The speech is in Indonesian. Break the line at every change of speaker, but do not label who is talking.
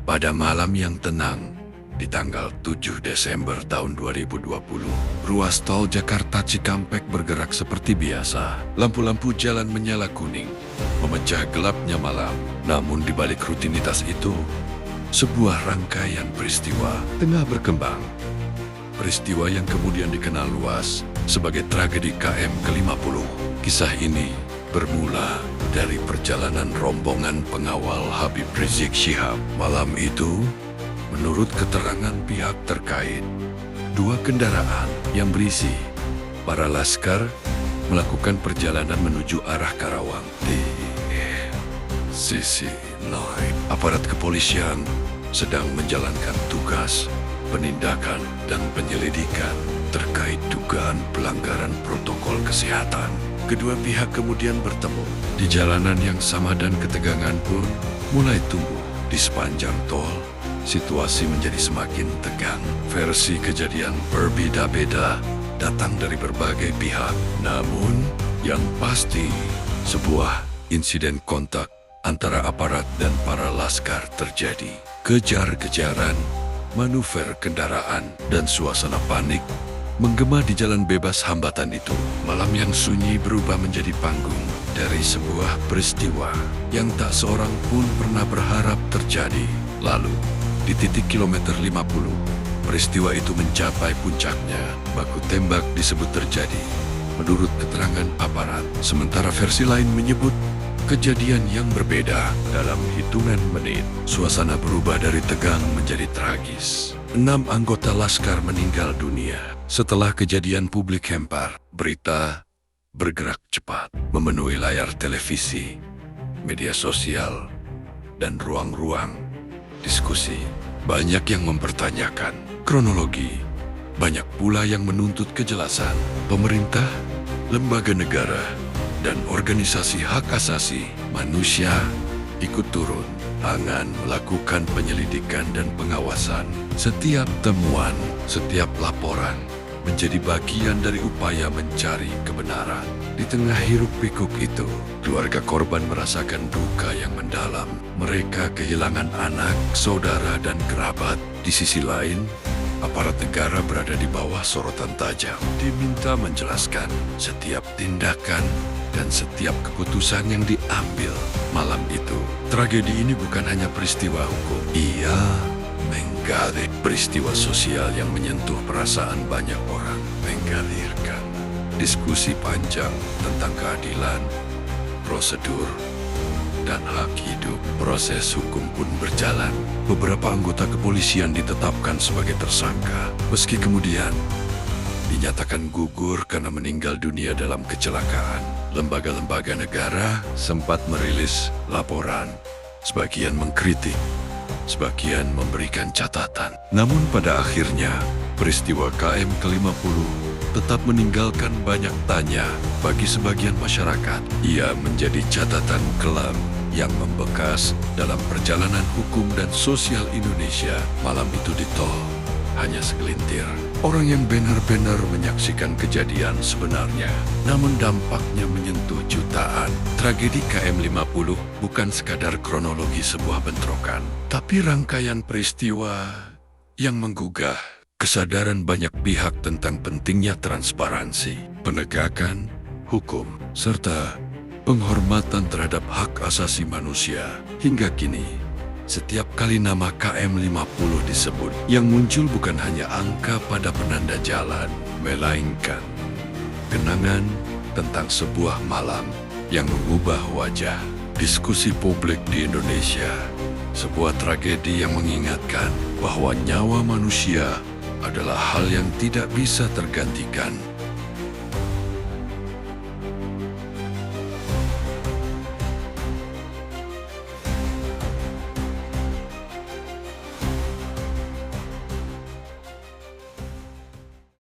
Pada malam yang tenang, di tanggal 7 Desember tahun 2020, ruas tol Jakarta Cikampek bergerak seperti biasa. Lampu-lampu jalan menyala kuning, memecah gelapnya malam. Namun di balik rutinitas itu, sebuah rangkaian peristiwa tengah berkembang. Peristiwa yang kemudian dikenal luas sebagai tragedi KM ke-50. Kisah ini bermula dari perjalanan rombongan pengawal Habib Rizik Syihab. Malam itu, menurut keterangan pihak terkait, 2 kendaraan yang berisi para laskar melakukan perjalanan menuju arah Karawang. Di sisi lain, aparat kepolisian sedang menjalankan tugas penindakan dan penyelidikan terkait dugaan pelanggaran protokol kesehatan. Kedua pihak kemudian bertemu di jalanan yang sama dan ketegangan pun mulai tumbuh. Di sepanjang tol, situasi menjadi semakin tegang. Versi kejadian berbeda-beda datang dari berbagai pihak. Namun, yang pasti, sebuah insiden kontak antara aparat dan para laskar terjadi. Kejar-kejaran, manuver kendaraan, dan suasana panik menggema di jalan bebas hambatan itu. Malam yang sunyi berubah menjadi panggung dari sebuah peristiwa yang tak seorang pun pernah berharap terjadi. Lalu, di titik kilometer 50, peristiwa itu mencapai puncaknya. Baku tembak disebut terjadi menurut keterangan aparat, sementara versi lain menyebut kejadian yang berbeda. Dalam hitungan menit, suasana berubah dari tegang menjadi tragis. 6 anggota laskar meninggal dunia. Setelah kejadian publik hempar, berita bergerak cepat, memenuhi layar televisi, media sosial, dan ruang-ruang diskusi. Banyak yang mempertanyakan kronologi, banyak pula yang menuntut kejelasan. Pemerintah, lembaga negara, dan organisasi hak asasi manusia ikut turun tangan melakukan penyelidikan dan pengawasan. Setiap temuan, setiap laporan menjadi bagian dari upaya mencari kebenaran. Di tengah hiruk-pikuk itu, keluarga korban merasakan duka yang mendalam. Mereka kehilangan anak, saudara, dan kerabat. Di sisi lain, aparat negara berada di bawah sorotan tajam, diminta menjelaskan setiap tindakan dan setiap keputusan yang diambil malam itu. Tragedi ini bukan hanya peristiwa hukum. Ia menggali peristiwa sosial yang menyentuh perasaan banyak orang, menggalirkan diskusi panjang tentang keadilan, prosedur, dan hak hidup. Proses hukum pun berjalan. Beberapa anggota kepolisian ditetapkan sebagai tersangka, meski kemudian dinyatakan gugur karena meninggal dunia dalam kecelakaan. Lembaga-lembaga negara sempat merilis laporan, sebagian mengkritik, sebagian memberikan catatan. Namun pada akhirnya, peristiwa KM ke-50 tetap meninggalkan banyak tanya bagi sebagian masyarakat. Ia menjadi catatan kelam yang membekas dalam perjalanan hukum dan sosial Indonesia. Malam itu di tol, hanya segelintir orang yang benar-benar menyaksikan kejadian sebenarnya. Namun dampaknya menyentuh jutaan. Tragedi KM50 bukan sekadar kronologi sebuah bentrokan, tapi rangkaian peristiwa yang menggugah kesadaran banyak pihak tentang pentingnya transparansi, penegakan hukum, serta penghormatan terhadap hak asasi manusia. Hingga kini, setiap kali nama KM50 disebut, yang muncul bukan hanya angka pada penanda jalan, melainkan kenangan tentang sebuah malam yang mengubah wajah diskusi publik di Indonesia. Sebuah tragedi yang mengingatkan bahwa nyawa manusia adalah hal yang tidak bisa tergantikan